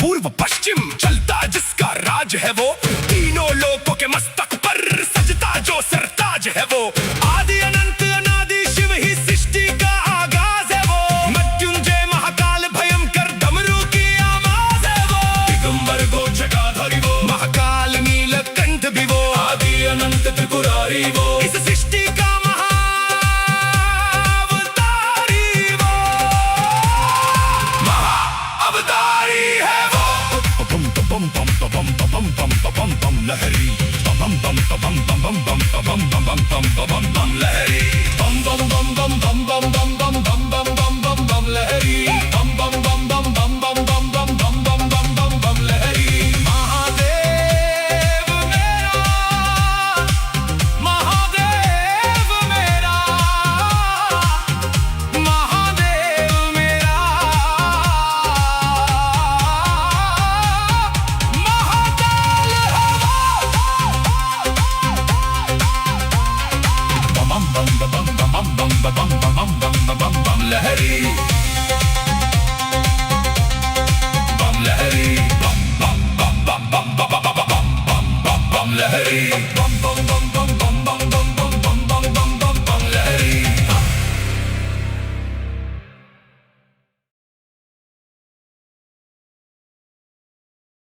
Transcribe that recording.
पूर्व पश्चिम चलता जिसका राज है वो, तीनों लोकों के मस्तक पर सजता जो सरताज है वो। आदि अनंत अनादि शिव ही सृष्टि का आगाज है वो, मृत्युंजय महाकाल भयंकर डमरू की आवाज है वो। दिगंबर गो जटाधारी वो, महाकाल नीलकंठ भी वो, आदि अनंत त्रिपुरारी वो, इस सृष्टि का लहरी बम बम बम बम बम बम बम बम बम बम बम बम लहरी बम बम बम बम बम बम बम बम बम बम बम बम बम लहरी बम बम बम बम बम बम बम बम बम बम बम बम बम लहरी। महादेव मेरा महादेव मेरा महादेव मेरा bum bum bum bum bum bum bum bum bum bum bum गई